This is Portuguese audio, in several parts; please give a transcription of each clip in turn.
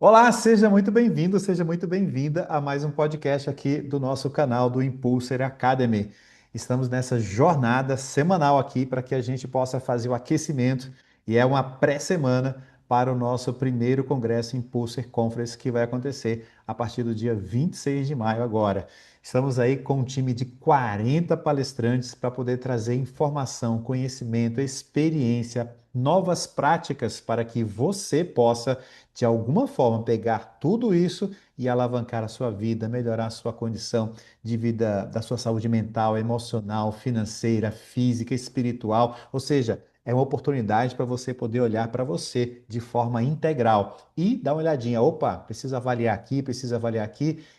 Olá, seja muito bem-vindo, seja muito bem-vinda a mais um podcast aqui do nosso canal do Impulser Academy. Estamos nessa jornada semanal aqui para que a gente possa fazer o aquecimento e é uma pré-semana para o nosso primeiro congresso Impulser Conference que vai acontecer a partir do dia 26 de maio agora. Estamos aí com um time de 40 palestrantes para poder trazer informação, conhecimento, experiência, novas práticas para que você possa de alguma forma pegar tudo isso e alavancar a sua vida, melhorar a sua condição de vida, da sua saúde mental, emocional, financeira, física, espiritual. Ou seja, é uma oportunidade para você poder olhar para você de forma integral e dar uma olhadinha. Opa, preciso avaliar aqui,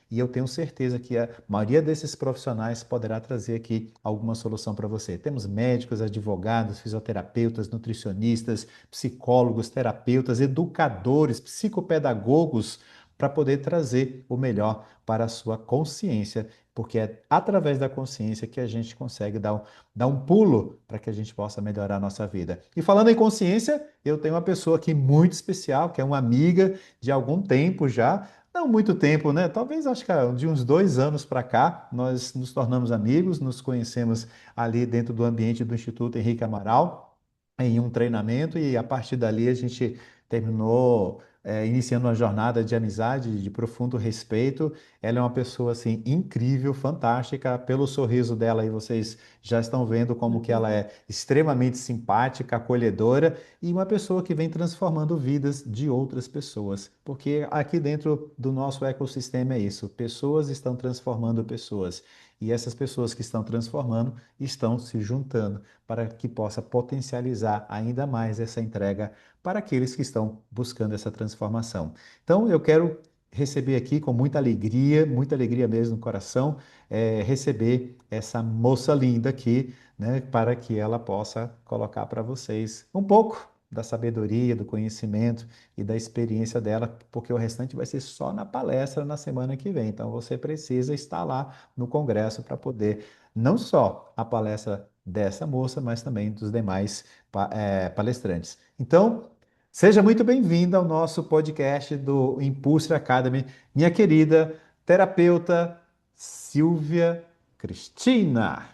e eu tenho certeza que a maioria desses profissionais poderá trazer aqui alguma solução para você. Temos médicos, advogados, fisioterapeutas, nutricionistas, psicólogos, terapeutas, educadores, psicopedagogos, para poder trazer o melhor para a sua consciência, porque é através da consciência que a gente consegue dar um pulo para que a gente possa melhorar a nossa vida. E falando em consciência, eu tenho uma pessoa aqui muito especial, que é uma amiga de algum tempo já, não muito tempo, né? Talvez acho que de uns 2 anos para cá, nós nos tornamos amigos, nos conhecemos ali dentro do ambiente do Instituto Henrique Amaral em um treinamento e a partir dali a gente terminou iniciando uma jornada de amizade, de profundo respeito. Ela é uma pessoa assim incrível, fantástica. Pelo sorriso dela aí vocês já estão vendo como que ela é extremamente simpática, acolhedora e uma pessoa que vem transformando vidas de outras pessoas. Porque aqui dentro do nosso ecossistema é isso, pessoas estão transformando pessoas. E essas pessoas que estão transformando estão se juntando para que possa potencializar ainda mais essa entrega para aqueles que estão buscando essa transformação. Então, eu quero receber aqui com muita alegria mesmo no coração, receber essa moça linda aqui, né, para que ela possa colocar para vocês um pouco da sabedoria, do conhecimento e da experiência dela, porque o restante vai ser só na palestra na semana que vem. Então, você precisa estar lá no congresso para poder não só a palestra dessa moça, mas também dos demais palestrantes. Então, seja muito bem-vinda ao nosso podcast do Impulse Academy, minha querida terapeuta Silvia Cristina.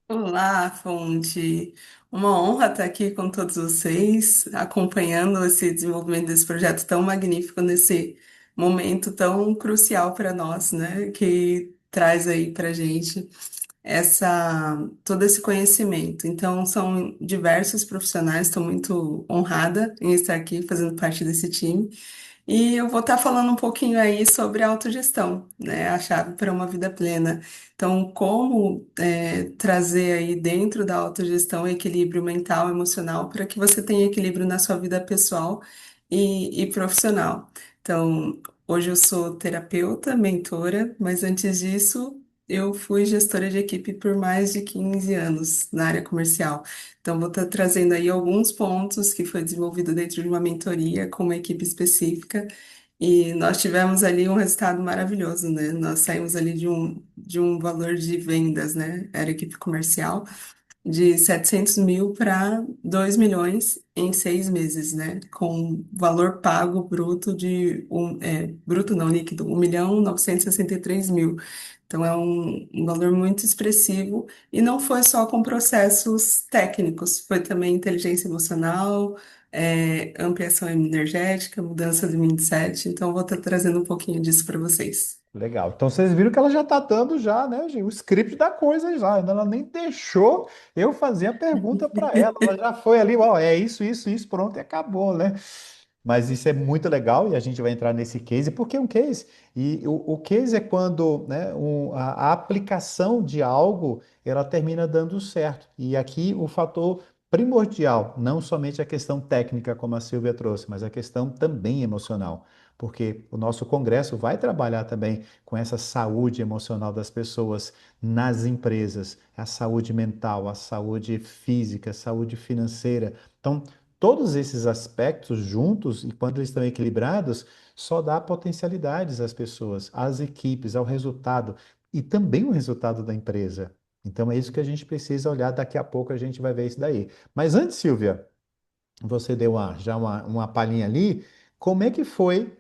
Olá, Fonte. Uma honra estar aqui com todos vocês, acompanhando esse desenvolvimento desse projeto tão magnífico nesse momento tão crucial para nós, né? Que traz aí para gente todo esse conhecimento. Então, são diversos profissionais, estou muito honrada em estar aqui fazendo parte desse time. E eu vou estar falando um pouquinho aí sobre autogestão, né? A chave para uma vida plena. Então, como trazer aí dentro da autogestão equilíbrio mental, emocional, para que você tenha equilíbrio na sua vida pessoal e profissional. Então, hoje eu sou terapeuta, mentora, mas antes disso, eu fui gestora de equipe por mais de 15 anos na área comercial. Então, vou estar trazendo aí alguns pontos que foi desenvolvido dentro de uma mentoria com uma equipe específica. E nós tivemos ali um resultado maravilhoso, né? Nós saímos ali de um valor de vendas, né? Era equipe comercial de 700 mil para 2 milhões em 6 meses, né? Com valor pago bruto bruto não, líquido, 1.963.000. Então é um valor muito expressivo e não foi só com processos técnicos, foi também inteligência emocional, ampliação energética, mudança de mindset. Então eu vou estar trazendo um pouquinho disso para vocês. Legal. Então vocês viram que ela já está dando já, né, gente, o script da coisa já. Ela nem deixou eu fazer a pergunta para ela. Ela já foi ali, ó, é isso, pronto, e acabou, né? Mas isso é muito legal e a gente vai entrar nesse case, porque é um case. E o case é quando, né, a aplicação de algo ela termina dando certo. E aqui o fator primordial, não somente a questão técnica, como a Silvia trouxe, mas a questão também emocional. Porque o nosso congresso vai trabalhar também com essa saúde emocional das pessoas nas empresas, a saúde mental, a saúde física, a saúde financeira. Então, todos esses aspectos juntos, e quando eles estão equilibrados, só dá potencialidades às pessoas, às equipes, ao resultado e também o resultado da empresa. Então é isso que a gente precisa olhar, daqui a pouco a gente vai ver isso daí. Mas antes, Silvia, você deu já uma palhinha ali, como é que foi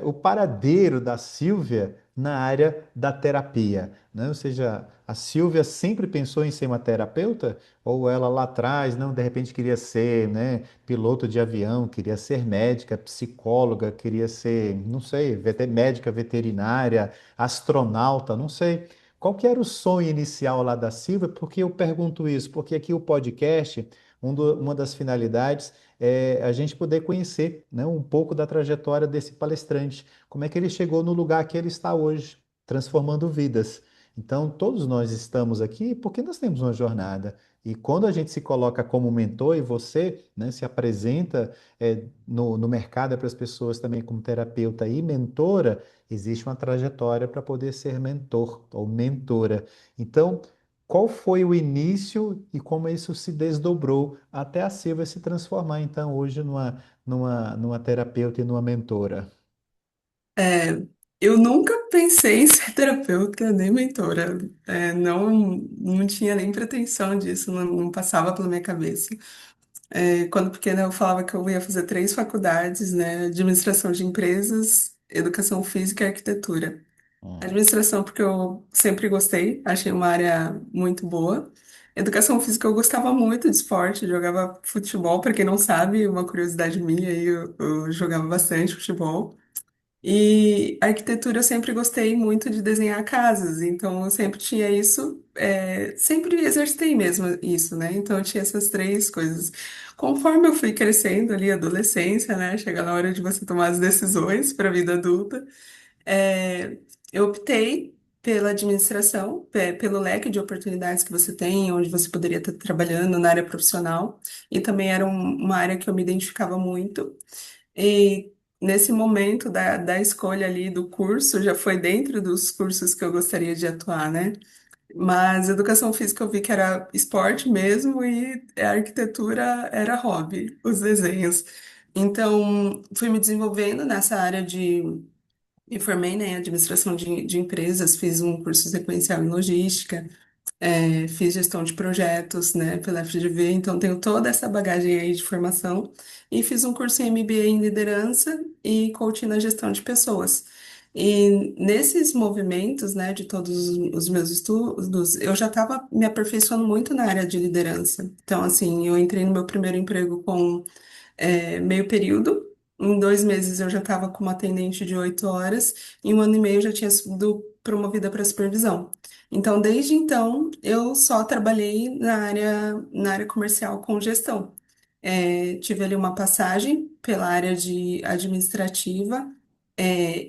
o paradeiro da Silvia na área da terapia, né? Ou seja, a Silvia sempre pensou em ser uma terapeuta? Ou ela lá atrás, não, de repente queria ser, né, piloto de avião, queria ser médica, psicóloga, queria ser, não sei, médica veterinária, astronauta, não sei. Qual que era o sonho inicial lá da Silvia? Por que eu pergunto isso? Porque aqui o podcast, uma das finalidades é a gente poder conhecer, né, um pouco da trajetória desse palestrante, como é que ele chegou no lugar que ele está hoje, transformando vidas. Então, todos nós estamos aqui porque nós temos uma jornada. E quando a gente se coloca como mentor, e você, né, se apresenta no mercado para as pessoas também como terapeuta e mentora, existe uma trajetória para poder ser mentor ou mentora. Então, qual foi o início e como isso se desdobrou até a Silvia se transformar, então, hoje numa terapeuta e numa mentora? É, eu nunca pensei em ser terapeuta nem mentora. Não tinha nem pretensão disso, não passava pela minha cabeça. Quando pequena, eu falava que eu ia fazer três faculdades, né? Administração de empresas, educação física e arquitetura. Hum. Administração, porque eu sempre gostei, achei uma área muito boa. Educação física, eu gostava muito de esporte, jogava futebol, para quem não sabe, uma curiosidade minha, eu jogava bastante futebol. E arquitetura eu sempre gostei muito de desenhar casas, então eu sempre tinha isso, sempre exercitei mesmo isso, né? Então eu tinha essas três coisas. Conforme eu fui crescendo ali, adolescência, né? Chega na hora de você tomar as decisões para a vida adulta, é, eu optei pela administração, pelo leque de oportunidades que você tem, onde você poderia estar trabalhando na área profissional, e também era uma área que eu me identificava muito. E nesse momento da escolha ali do curso, já foi dentro dos cursos que eu gostaria de atuar, né? Mas educação física eu vi que era esporte mesmo e a arquitetura era hobby, os desenhos. Então, fui me desenvolvendo nessa área de. Me formei, né, em administração de empresas, fiz um curso sequencial em logística. Fiz gestão de projetos, né, pela FGV, então tenho toda essa bagagem aí de formação e fiz um curso em MBA em liderança e coaching na gestão de pessoas. E nesses movimentos, né, de todos os meus estudos, eu já estava me aperfeiçoando muito na área de liderança. Então, assim, eu entrei no meu primeiro emprego com meio período. Em 2 meses eu já estava como atendente de 8 horas, em um ano e meio eu já tinha sido promovida para supervisão. Então, desde então, eu só trabalhei na área comercial com gestão. Tive ali uma passagem pela área de administrativa,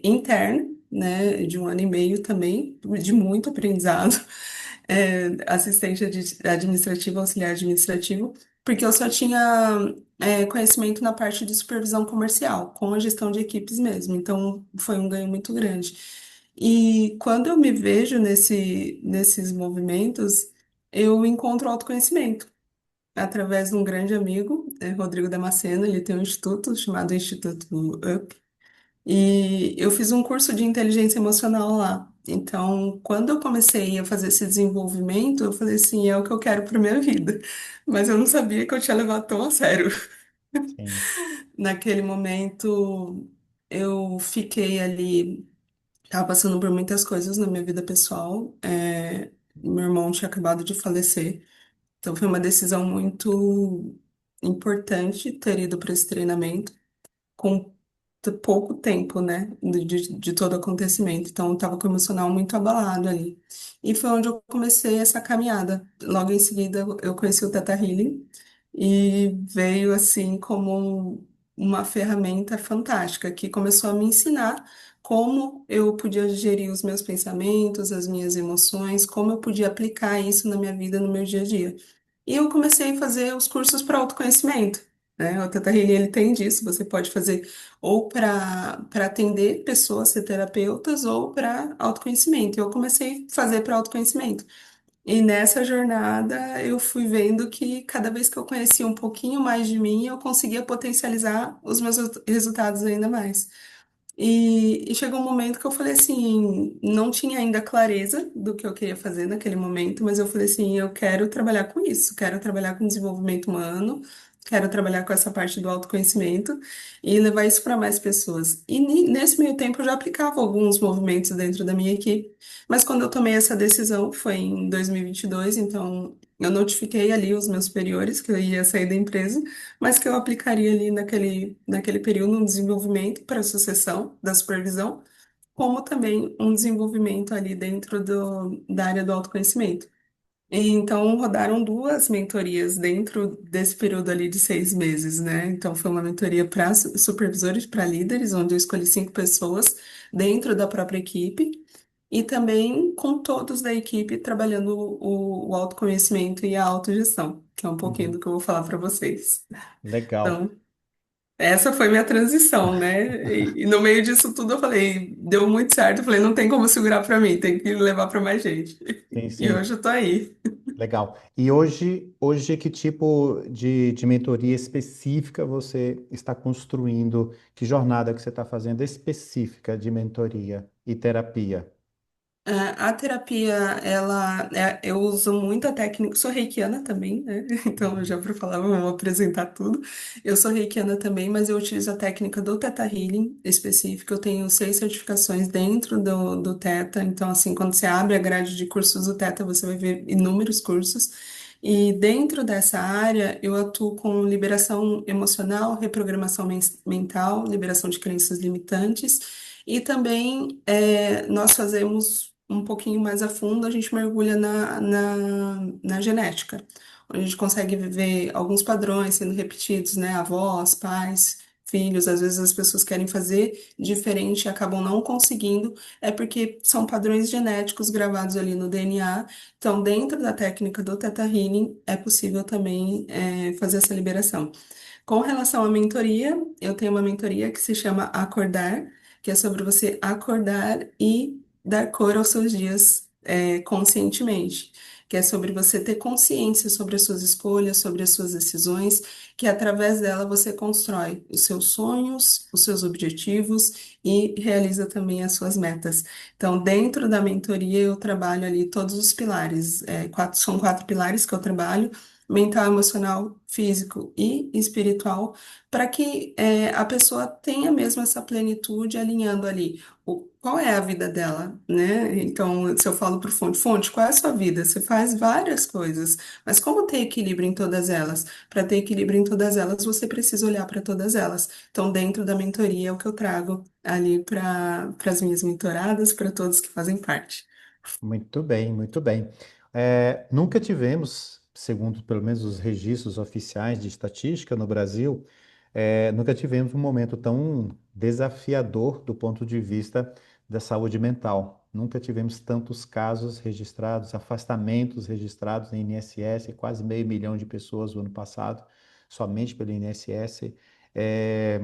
interna, né, de um ano e meio também, de muito aprendizado, assistente administrativo, auxiliar administrativo, porque eu só tinha conhecimento na parte de supervisão comercial, com a gestão de equipes mesmo, então foi um ganho muito grande. E quando eu me vejo nesses movimentos, eu encontro autoconhecimento através de um grande amigo, Rodrigo Damasceno, ele tem um instituto chamado Instituto Up, e eu fiz um curso de inteligência emocional lá. Então, quando eu comecei a fazer esse desenvolvimento, eu falei assim, é o que eu quero para minha vida. Mas eu não sabia que eu tinha levado tão a sério. Sim, Naquele momento, eu fiquei ali, estava passando por muitas coisas na minha vida pessoal. Meu irmão tinha acabado de falecer. Então, foi uma decisão muito importante ter ido para esse treinamento com pouco tempo, né, de todo acontecimento. Então, eu tava com o emocional muito abalado ali. E foi onde eu comecei essa caminhada. Logo em seguida, eu conheci o Teta Healing e veio assim como uma ferramenta fantástica que começou a me ensinar como eu podia gerir os meus pensamentos, as minhas emoções, como eu podia aplicar isso na minha vida, no meu dia a dia. E eu comecei a fazer os cursos para autoconhecimento, né? O Teta Healing, ele tem disso, você pode fazer ou para atender pessoas, ser terapeutas, ou para autoconhecimento. Eu comecei a fazer para autoconhecimento. E nessa jornada eu fui vendo que cada vez que eu conhecia um pouquinho mais de mim, eu conseguia potencializar os meus resultados ainda mais. E chegou um momento que eu falei assim, não tinha ainda clareza do que eu queria fazer naquele momento, mas eu falei assim, eu quero trabalhar com isso, quero trabalhar com desenvolvimento humano, quero trabalhar com essa parte do autoconhecimento e levar isso para mais pessoas. E nesse meio tempo eu já aplicava alguns movimentos dentro da minha equipe, mas quando eu tomei essa decisão foi em 2022, então eu notifiquei ali os meus superiores que eu ia sair da empresa, mas que eu aplicaria ali naquele período um desenvolvimento para a sucessão da supervisão, como também um desenvolvimento ali dentro da área do autoconhecimento. E então rodaram duas mentorias dentro desse período ali de 6 meses, né? Então foi uma mentoria para supervisores, para líderes, onde eu escolhi 5 pessoas dentro da própria equipe e também com todos da equipe trabalhando o autoconhecimento e a autogestão, que é um pouquinho do Uhum. que eu vou falar para vocês. Legal. Então, essa foi minha transição, né? E no meio disso tudo eu falei, deu muito certo, eu falei, não tem como segurar para mim, tem que levar para mais gente. Sim, E sim. hoje eu tô aí. Legal. E hoje que tipo de mentoria específica você está construindo? Que jornada que você está fazendo específica de mentoria e terapia? A terapia, eu uso muita técnica, sou reikiana também, né? Então, já Uhum. para falar, vou apresentar tudo. Eu sou reikiana também, mas eu utilizo a técnica do Theta Healing específica. Eu tenho 6 certificações dentro do Theta. Então, assim, quando você abre a grade de cursos do Theta, você vai ver inúmeros cursos. E dentro dessa área, eu atuo com liberação emocional, reprogramação mental, liberação de crenças limitantes. E também nós fazemos um pouquinho mais a fundo, a gente mergulha na genética, onde a gente consegue ver alguns padrões sendo repetidos, né? Avós, pais, filhos, às vezes as pessoas querem fazer diferente e acabam não conseguindo, é porque são padrões genéticos gravados ali no DNA. Então, dentro da técnica do Theta Healing, é possível também fazer essa liberação. Com relação à mentoria, eu tenho uma mentoria que se chama Acordar, que é sobre você acordar e dar cor aos seus dias, conscientemente, que é sobre você ter consciência sobre as suas escolhas, sobre as suas decisões, que através dela você constrói os seus sonhos, os seus objetivos e realiza também as suas metas. Então, dentro da mentoria, eu trabalho ali todos os pilares, são 4 pilares que eu trabalho mental, emocional, físico e espiritual, para que a pessoa tenha mesmo essa plenitude alinhando ali qual é a vida dela, né? Então, se eu falo para Fonte, qual é a sua vida? Você faz várias coisas, mas como ter equilíbrio em todas elas? Para ter equilíbrio em todas elas, você precisa olhar para todas elas. Então, dentro da mentoria, é o que eu trago ali para as minhas mentoradas, para todos que fazem parte. Muito bem, muito bem. Nunca tivemos, segundo pelo menos os registros oficiais de estatística no Brasil, nunca tivemos um momento tão desafiador do ponto de vista da saúde mental. Nunca tivemos tantos casos registrados, afastamentos registrados em INSS, quase meio milhão de pessoas no ano passado, somente pelo INSS. É,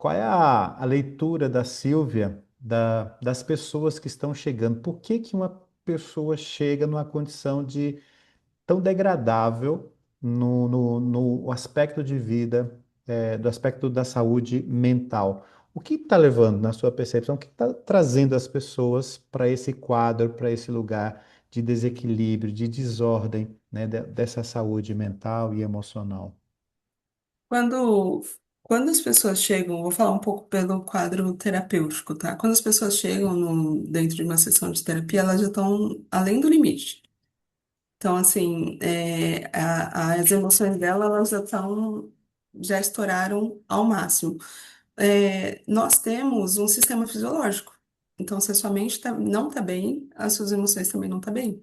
Qual é a leitura da Silvia das pessoas que estão chegando? Por que que uma pessoa chega numa condição de tão degradável no aspecto de vida, do aspecto da saúde mental? O que está levando, na sua percepção, o que está trazendo as pessoas para esse quadro, para esse lugar de desequilíbrio, de desordem, né, dessa saúde mental e emocional? Quando, quando as pessoas chegam, vou falar um pouco pelo quadro terapêutico, tá? Quando as pessoas chegam dentro de uma sessão de terapia, elas já estão além do limite. Então, assim, as emoções dela, elas já estouraram ao máximo. Nós temos um sistema fisiológico. Então, se a sua mente não está bem, as suas emoções também não estão bem.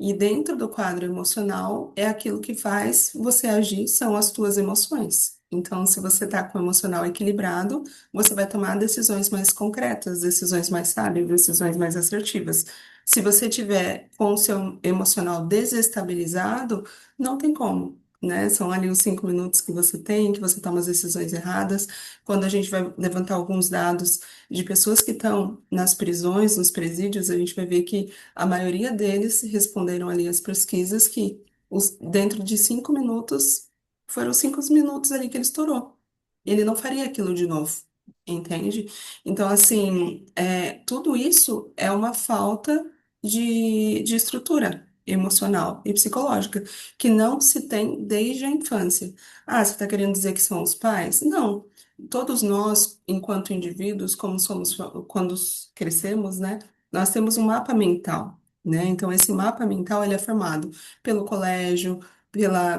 E dentro do quadro emocional, é aquilo que faz você agir, são as tuas emoções. Então, se você está com o emocional equilibrado, você vai tomar decisões mais concretas, decisões mais sábias, decisões mais assertivas. Se você tiver com o seu emocional desestabilizado, não tem como, né? São ali os 5 minutos que você tem, que você toma as decisões erradas. Quando a gente vai levantar alguns dados de pessoas que estão nas prisões, nos presídios, a gente vai ver que a maioria deles responderam ali as pesquisas que dentro de 5 minutos, foram 5 minutos ali que ele estourou. Ele não faria aquilo de novo, entende? Então, assim, tudo isso é uma falta de estrutura. emocional e psicológica, que não se tem desde a infância. Ah, você está querendo dizer que são os pais? Não. Todos nós, enquanto indivíduos, como somos quando crescemos, né, nós temos um mapa mental, né? Então, esse mapa mental ele é formado pelo colégio,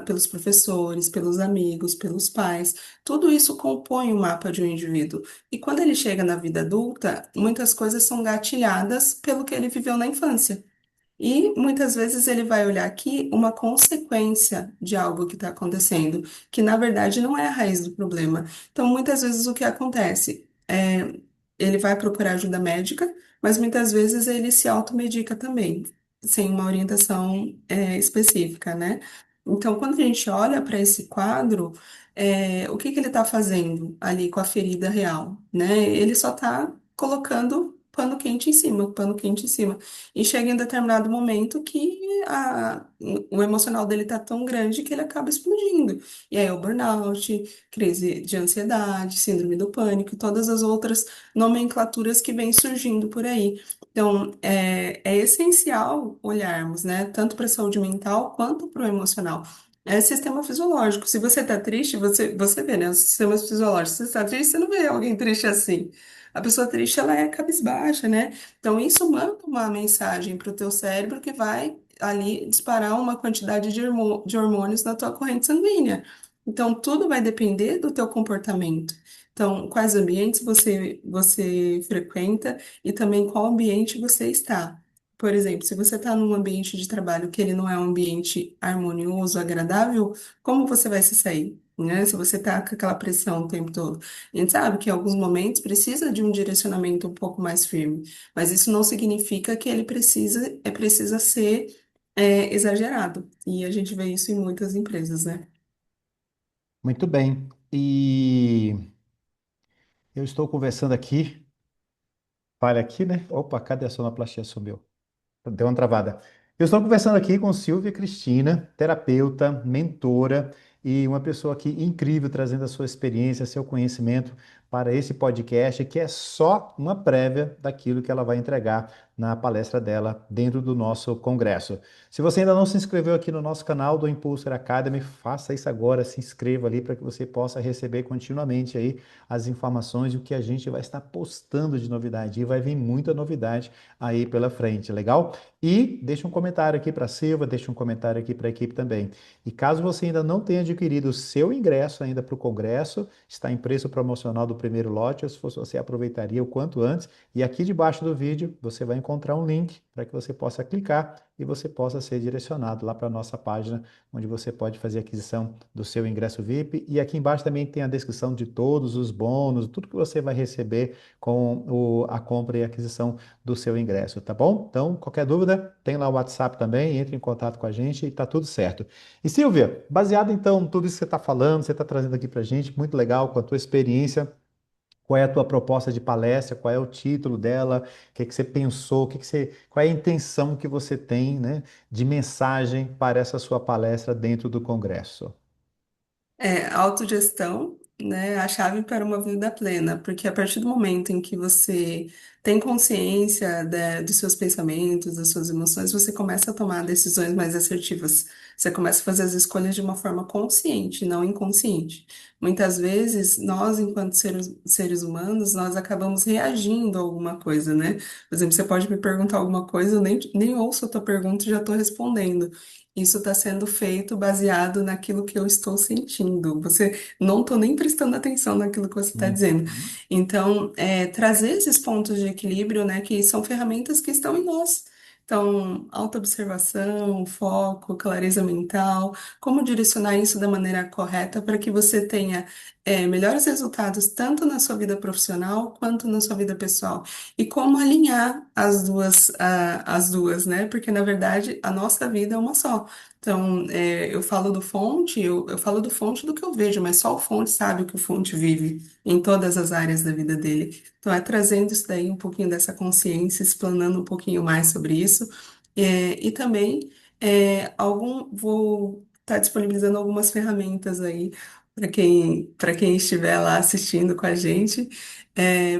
pelos professores, pelos amigos, pelos pais. Tudo isso compõe o mapa de um indivíduo. E quando ele chega na vida adulta, muitas coisas são gatilhadas pelo que ele viveu na infância. E muitas vezes ele vai olhar aqui uma consequência de algo que está acontecendo, que na verdade não é a raiz do problema. Então, muitas vezes o que acontece é ele vai procurar ajuda médica, mas muitas vezes ele se automedica também, sem uma orientação específica, né? Então, quando a gente olha para esse quadro, o que que ele está fazendo ali com a ferida real, né? Ele só está colocando pano quente em cima, pano quente em cima. E chega em determinado momento que o emocional dele tá tão grande que ele acaba explodindo. E aí é o burnout, crise de ansiedade, síndrome do pânico e todas as outras nomenclaturas que vêm surgindo por aí. Então, é essencial olharmos, né, tanto para a saúde mental quanto para o emocional. É sistema fisiológico. Se você tá triste, você vê, né? Os sistemas fisiológicos. Se você tá triste, você não vê alguém triste assim. A pessoa triste, ela é cabisbaixa, né? Então, isso manda uma mensagem para o teu cérebro que vai ali disparar uma quantidade de hormônios na tua corrente sanguínea. Então, tudo vai depender do teu comportamento. Então, quais ambientes você frequenta e também qual ambiente você está. Por exemplo, se você está num ambiente de trabalho que ele não é um ambiente harmonioso, agradável, como você vai se sair? Né? Se você está com aquela pressão o tempo todo. A gente sabe que em alguns momentos precisa de um direcionamento um pouco mais firme, mas isso não significa que ele precisa ser exagerado. E a gente vê isso em muitas empresas, né? Muito bem. E eu estou conversando aqui, para aqui, né? Opa, cadê a sonoplastia? Sumiu. Deu uma travada. Eu estou conversando aqui com Silvia Cristina, terapeuta, mentora e uma pessoa aqui incrível, trazendo a sua experiência, seu conhecimento para esse podcast, que é só uma prévia daquilo que ela vai entregar na palestra dela dentro do nosso congresso. Se você ainda não se inscreveu aqui no nosso canal do Impulser Academy, faça isso agora, se inscreva ali para que você possa receber continuamente aí as informações e o que a gente vai estar postando de novidade. E vai vir muita novidade aí pela frente, legal? E deixa um comentário aqui para a Silva, deixa um comentário aqui para a equipe também. E caso você ainda não tenha adquirido o seu ingresso ainda para o Congresso, está em preço promocional do primeiro lote, se fosse você aproveitaria o quanto antes. E aqui debaixo do vídeo você vai encontrar um link para que você possa clicar e você possa ser direcionado lá para a nossa página, onde você pode fazer a aquisição do seu ingresso VIP. E aqui embaixo também tem a descrição de todos os bônus, tudo que você vai receber com a compra e aquisição do seu ingresso, tá bom? Então, qualquer dúvida, tem lá o WhatsApp também, entre em contato com a gente e tá tudo certo. E Silvia, baseado então em tudo isso que você está falando, você está trazendo aqui para a gente, muito legal com a tua experiência. Qual é a tua proposta de palestra? Qual é o título dela? O que é que você pensou? Qual é a intenção que você tem, né, de mensagem para essa sua palestra dentro do Congresso? Autogestão, né, a chave para uma vida plena, porque a partir do momento em que você tem consciência, dos seus pensamentos, das suas emoções, você começa a tomar decisões mais assertivas. Você começa a fazer as escolhas de uma forma consciente, não inconsciente. Muitas vezes, nós, enquanto seres humanos, nós acabamos reagindo a alguma coisa, né? Por exemplo, você pode me perguntar alguma coisa, eu nem ouço a tua pergunta e já estou respondendo. Isso está sendo feito baseado naquilo que eu estou sentindo. Você não estou nem prestando atenção naquilo que você está dizendo. Uhum. Então, trazer esses pontos de equilíbrio, né, que são ferramentas que estão em nós. Então, autoobservação, foco, clareza mental, como direcionar isso da maneira correta para que você tenha melhores resultados tanto na sua vida profissional quanto na sua vida pessoal. E como alinhar as duas, né? Porque, na verdade, a nossa vida é uma só. Então, eu falo do fonte, eu falo do fonte do que eu vejo, mas só o fonte sabe o que o fonte vive em todas as áreas da vida dele. Então, é trazendo isso daí, um pouquinho dessa consciência, explanando um pouquinho mais sobre isso. E também, vou estar disponibilizando algumas ferramentas aí para quem estiver lá assistindo com a gente,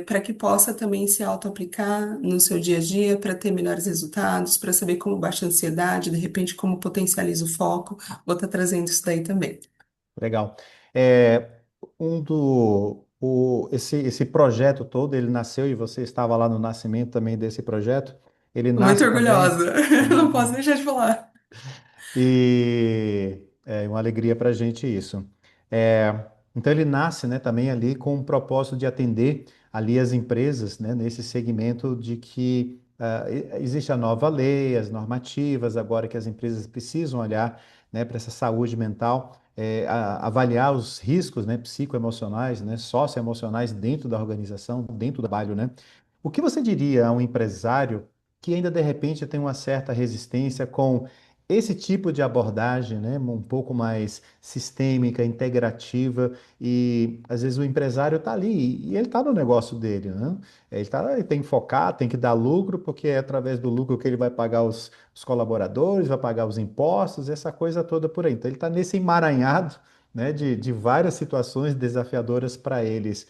para que possa também se auto-aplicar no seu dia a dia, para ter melhores resultados, para saber como baixa a ansiedade, de repente como potencializa o foco. Vou estar trazendo isso daí também. Legal. É, esse projeto todo, ele nasceu e você estava lá no nascimento também desse projeto. Ele Muito nasce também. orgulhosa, não posso deixar de falar. E é uma alegria para a gente isso. É, então ele nasce, né, também ali com o propósito de atender ali as empresas, né, nesse segmento de que existe a nova lei, as normativas, agora que as empresas precisam olhar, né, para essa saúde mental, avaliar os riscos, né, psicoemocionais, né, socioemocionais dentro da organização, dentro do trabalho, né? O que você diria a um empresário que ainda de repente tem uma certa resistência com esse tipo de abordagem, né, um pouco mais sistêmica, integrativa, e às vezes o empresário está ali e ele está no negócio dele, né? Ele tem que focar, tem que dar lucro, porque é através do lucro que ele vai pagar os colaboradores, vai pagar os impostos, essa coisa toda por aí. Então ele está nesse emaranhado, né, de várias situações desafiadoras para eles.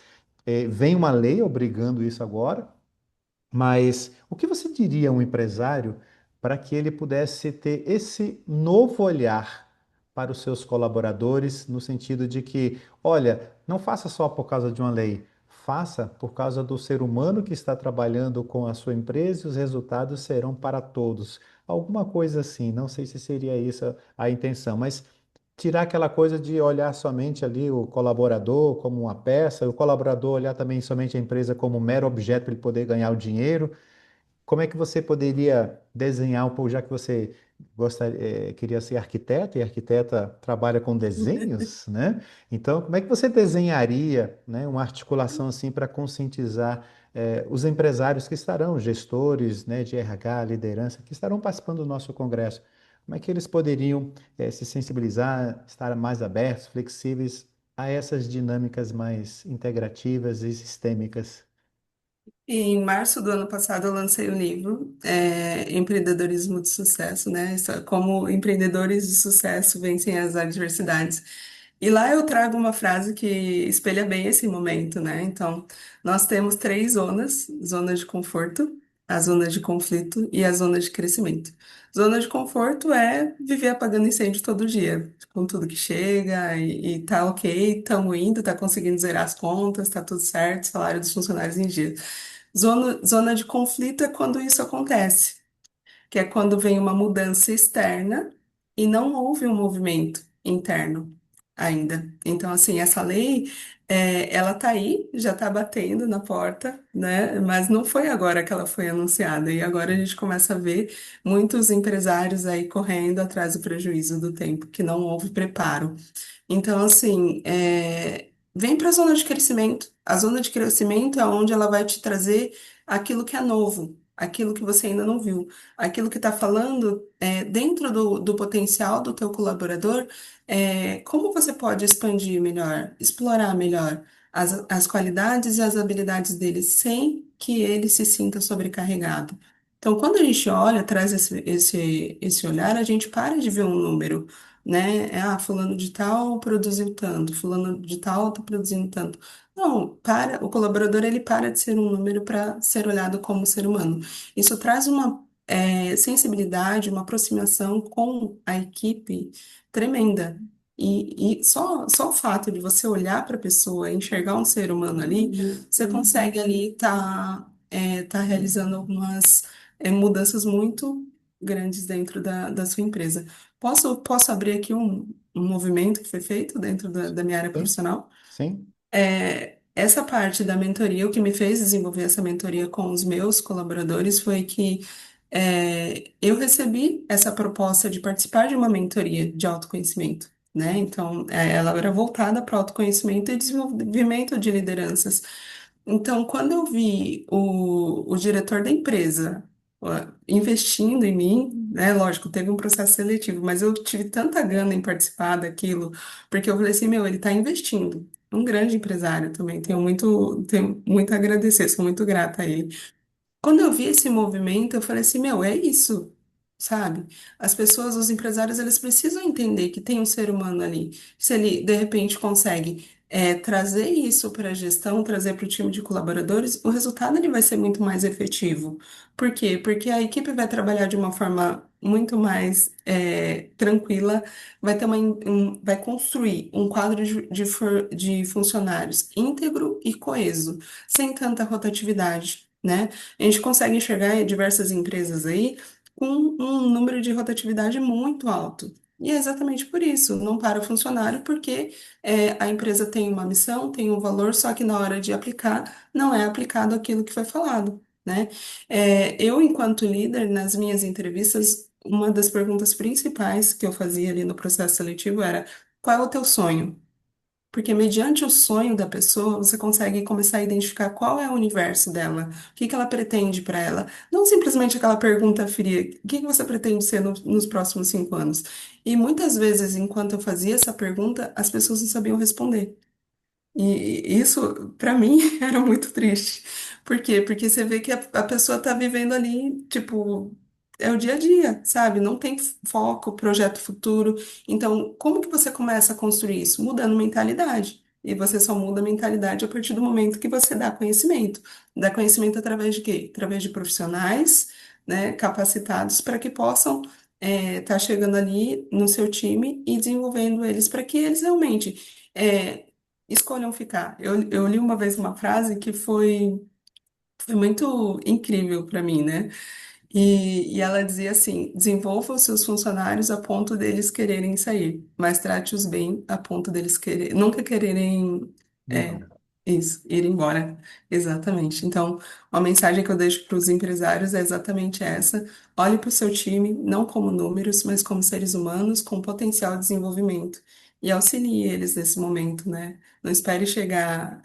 Vem uma lei obrigando isso agora. Mas o que você diria a um empresário para que ele pudesse ter esse novo olhar para os seus colaboradores, no sentido de que, olha, não faça só por causa de uma lei, faça por causa do ser humano que está trabalhando com a sua empresa e os resultados serão para todos. Alguma coisa assim, não sei se seria isso a intenção, mas tirar aquela coisa de olhar somente ali o colaborador como uma peça, o colaborador olhar também somente a empresa como um mero objeto para ele poder ganhar o dinheiro. Como é que você poderia desenhar um pouco, já que você queria ser arquiteta e arquiteta trabalha com desenhos, né? Então, como é que você desenharia, né, uma articulação assim para conscientizar os empresários que estarão, gestores, né, de RH, liderança, que estarão participando do nosso congresso? Como é que eles poderiam se sensibilizar, estar mais abertos, flexíveis a essas dinâmicas mais integrativas e sistêmicas? E em março do ano passado eu lancei o livro Empreendedorismo de Sucesso, né? Como empreendedores de sucesso vencem as adversidades. E lá eu trago uma frase que espelha bem esse momento, né? Então, nós temos três zonas: zona de conforto, a zona de conflito e a zona de crescimento. Zona de conforto é viver apagando incêndio todo dia, com tudo que chega e tá ok, estamos indo, tá conseguindo zerar as contas, tá tudo certo, salário dos funcionários em dia. Zona de conflito é quando isso acontece, que é quando vem uma mudança externa e não houve um movimento interno ainda. Então, assim, essa lei, ela tá aí, já tá batendo na porta, né? Mas não foi agora que ela foi anunciada. E agora a gente começa a ver muitos empresários aí correndo atrás do prejuízo do tempo, que não houve preparo. Então, assim, vem para a zona de crescimento. A zona de crescimento é onde ela vai te trazer aquilo que é novo, aquilo que você ainda não viu, aquilo que está falando dentro do potencial do teu colaborador, como você pode expandir melhor, explorar melhor as qualidades e as habilidades dele sem que ele se sinta sobrecarregado. Então, quando a gente olha, traz esse olhar, a gente para de ver um número, né? Fulano de tal produziu tanto, fulano de tal está produzindo tanto. Não, o colaborador ele para de ser um número para ser olhado como ser humano. Isso traz uma sensibilidade, uma aproximação com a equipe tremenda. E só o fato de você olhar para a pessoa, enxergar um ser humano ali, você consegue ali tá realizando algumas mudanças muito grandes dentro da sua empresa. Posso abrir aqui um movimento que foi feito dentro da minha área Sim, profissional? sim, Essa parte da mentoria, o que me fez desenvolver essa mentoria com os meus colaboradores foi que eu recebi essa proposta de participar de uma mentoria de autoconhecimento, né? Então, ela era voltada para autoconhecimento e desenvolvimento de lideranças. Então, quando eu vi o diretor da empresa investindo em mim, né? Lógico, teve um processo seletivo, mas eu tive tanta gana em participar daquilo, porque eu falei assim, meu, ele está investindo. Um grande empresário também, tenho muito a agradecer, sou muito grata a ele. Quando eu vi esse movimento, eu falei assim, meu, é isso. sabe? As pessoas, os empresários, eles precisam entender que tem um ser humano ali. Se ele, de repente, consegue trazer isso para a gestão, trazer para o time de colaboradores, o resultado ele vai ser muito mais efetivo. Por quê? Porque a equipe vai trabalhar de uma forma muito mais tranquila, vai ter vai construir um quadro de funcionários íntegro e coeso, sem tanta rotatividade, né? A gente consegue enxergar em diversas empresas aí com um número de rotatividade muito alto. E é exatamente por isso, não para o funcionário, porque a empresa tem uma missão, tem um valor, só que na hora de aplicar, não é aplicado aquilo que foi falado, né? Eu, enquanto líder, nas minhas entrevistas, uma das perguntas principais que eu fazia ali no processo seletivo era: qual é o teu sonho? Porque mediante o sonho da pessoa, você consegue começar a identificar qual é o universo dela, o que que ela pretende para ela. Não simplesmente aquela pergunta fria, o que que você pretende ser nos próximos 5 anos? E muitas vezes, enquanto eu fazia essa pergunta, as pessoas não sabiam responder. E isso, para mim, era muito triste. Por quê? Porque você vê que a pessoa tá vivendo ali, tipo, é o dia a dia, sabe? Não tem foco, projeto futuro. Então, como que você começa a construir isso? Mudando mentalidade. E você só muda a mentalidade a partir do momento que você dá conhecimento. Dá conhecimento através de quê? Através de profissionais, né, capacitados para que possam estar chegando ali no seu time e desenvolvendo eles para que eles realmente escolham ficar. Eu li uma vez uma frase que foi muito incrível para mim, né? E ela dizia assim: desenvolva os seus funcionários a ponto deles quererem sair, mas trate-os bem a ponto deles nunca quererem Ir é, embora. ir embora. Exatamente. Então, a mensagem que eu deixo para os empresários é exatamente essa: olhe para o seu time, não como números, mas como seres humanos com potencial de desenvolvimento. E auxilie eles nesse momento, né? Não espere chegar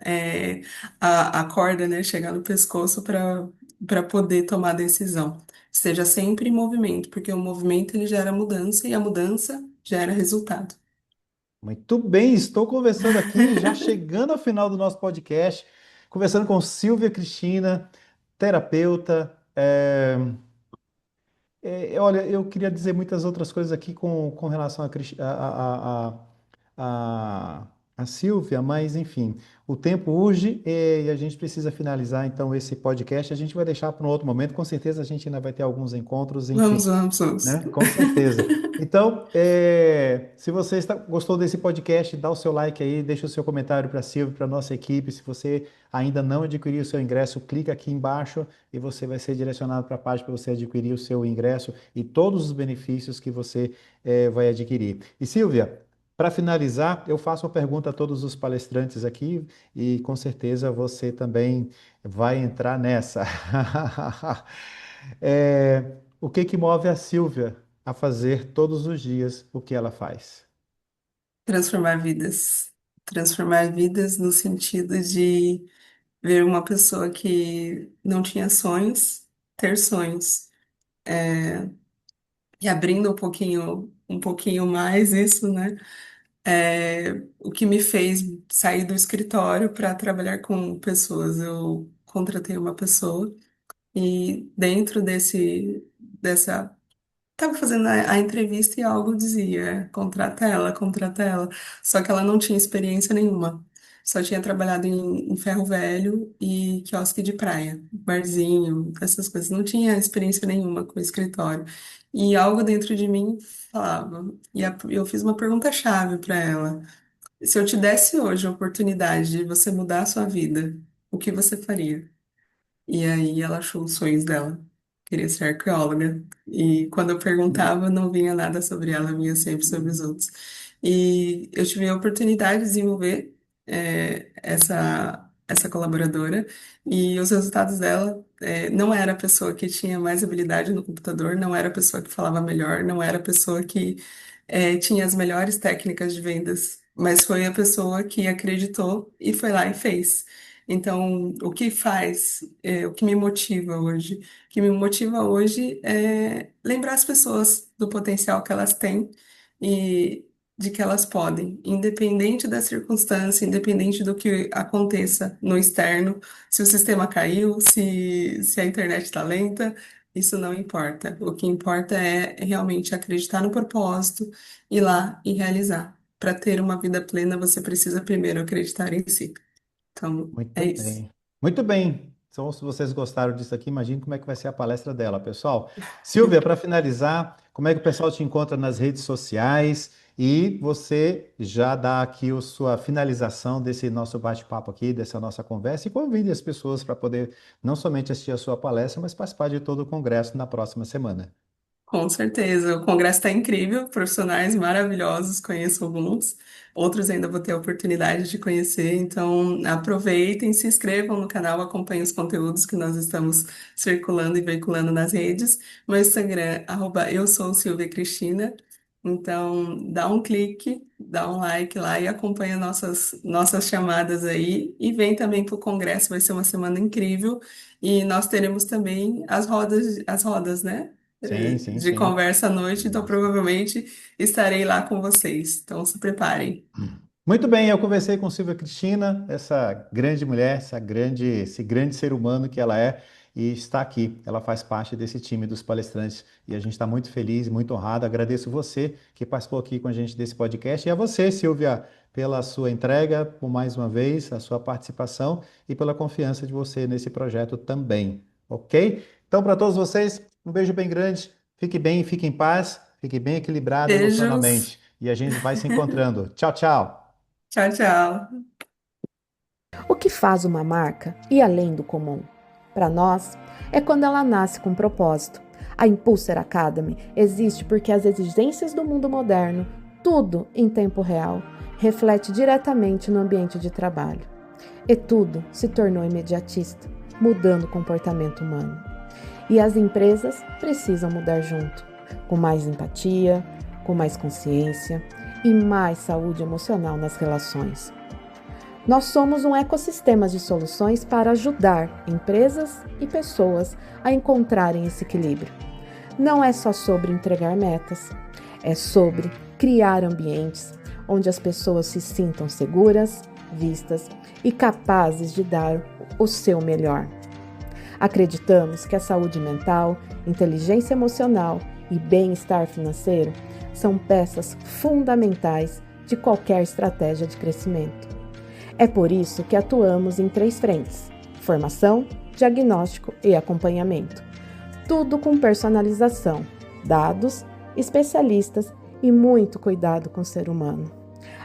a corda, né? Chegar no pescoço para poder tomar decisão. Esteja sempre em movimento, porque o movimento ele gera mudança e a mudança gera resultado. Muito bem, estou conversando aqui, já chegando ao final do nosso podcast, conversando com Silvia Cristina, terapeuta. Olha, eu queria dizer muitas outras coisas aqui com relação a, a Silvia, mas enfim, o tempo urge e a gente precisa finalizar então esse podcast. A gente vai deixar para um outro momento, com certeza a gente ainda vai ter alguns encontros, enfim, Vamos, vamos, vamos. né? Com certeza. Então, se você gostou desse podcast, dá o seu like aí, deixa o seu comentário para a Silvia, para a nossa equipe. Se você ainda não adquiriu o seu ingresso, clica aqui embaixo e você vai ser direcionado para a página para você adquirir o seu ingresso e todos os benefícios que você vai adquirir. E Silvia, para finalizar, eu faço uma pergunta a todos os palestrantes aqui e com certeza você também vai entrar nessa. O que que move a Silvia a fazer todos os dias o que ela faz? Transformar vidas. Transformar vidas no sentido de ver uma pessoa que não tinha sonhos, ter sonhos. E abrindo um pouquinho mais isso, né? O que me fez sair do escritório para trabalhar com pessoas. Eu contratei uma pessoa e dentro dessa tava fazendo a entrevista e algo dizia, contrata ela. Só que ela não tinha experiência nenhuma. Só tinha trabalhado em ferro velho e quiosque de praia, barzinho, essas coisas. Não tinha experiência nenhuma com escritório. E algo dentro de mim falava. Eu fiz uma pergunta-chave para ela. Se eu te desse hoje a oportunidade de você mudar a sua vida, o que você faria? E aí ela achou os sonhos dela. Queria ser arqueóloga. E quando eu perguntava, não vinha nada sobre ela, vinha sempre sobre os outros. E eu tive a oportunidade de desenvolver essa colaboradora. E os resultados dela não era a pessoa que tinha mais habilidade no computador, não era a pessoa que falava melhor, não era a pessoa que tinha as melhores técnicas de vendas, mas foi a pessoa que acreditou e foi lá e fez. Então, o que me motiva hoje? O que me motiva hoje é lembrar as pessoas do potencial que elas têm e de que elas podem, independente da circunstância, independente do que aconteça no externo, se o sistema caiu, se a internet está lenta, isso não importa. O que importa é realmente acreditar no propósito, ir lá e realizar. Para ter uma vida plena, você precisa primeiro acreditar em si. Então, é Muito isso. bem. Muito bem. Então, se vocês gostaram disso aqui, imagine como é que vai ser a palestra dela, pessoal. Silvia, para finalizar, como é que o pessoal te encontra nas redes sociais? E você já dá aqui a sua finalização desse nosso bate-papo aqui, dessa nossa conversa, e convide as pessoas para poder não somente assistir a sua palestra, mas participar de todo o congresso na próxima semana. Com certeza, o congresso está incrível, profissionais maravilhosos, conheço alguns, outros ainda vou ter a oportunidade de conhecer, então aproveitem, se inscrevam no canal, acompanhem os conteúdos que nós estamos circulando e veiculando nas redes. Meu Instagram, eu sou Silvia Cristina, então dá um clique, dá um like lá e acompanha nossas chamadas aí e vem também para o congresso, vai ser uma semana incrível e nós teremos também as rodas, né? Sim, sim, De sim. conversa à noite, então Isso. provavelmente estarei lá com vocês. Então se preparem. Muito bem, eu conversei com Silvia Cristina, essa grande mulher, esse grande ser humano que ela é, e está aqui. Ela faz parte desse time dos palestrantes e a gente está muito feliz, muito honrado. Agradeço você que participou aqui com a gente desse podcast e a você, Silvia, pela sua entrega, por mais uma vez, a sua participação e pela confiança de você nesse projeto também, ok? Então, para todos vocês, um beijo bem grande, fique bem, fique em paz, fique bem equilibrado Beijos. emocionalmente e a gente vai se encontrando. Tchau, tchau! Tchau, tchau. O que faz uma marca ir além do comum? Para nós, é quando ela nasce com propósito. A Impulser Academy existe porque as exigências do mundo moderno, tudo em tempo real, reflete diretamente no ambiente de trabalho. E tudo se tornou imediatista, mudando o comportamento humano. E as empresas precisam mudar junto, com mais empatia, com mais consciência e mais saúde emocional nas relações. Nós somos um ecossistema de soluções para ajudar empresas e pessoas a encontrarem esse equilíbrio. Não é só sobre entregar metas, é sobre criar ambientes onde as pessoas se sintam seguras, vistas e capazes de dar o seu melhor. Acreditamos que a saúde mental, inteligência emocional e bem-estar financeiro são peças fundamentais de qualquer estratégia de crescimento. É por isso que atuamos em 3 frentes: formação, diagnóstico e acompanhamento. Tudo com personalização, dados, especialistas e muito cuidado com o ser humano.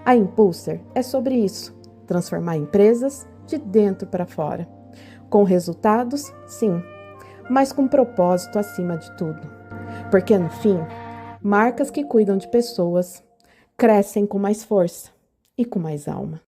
A Impulser é sobre isso: transformar empresas de dentro para fora. Com resultados, sim, mas com propósito acima de tudo. Porque no fim, marcas que cuidam de pessoas crescem com mais força e com mais alma.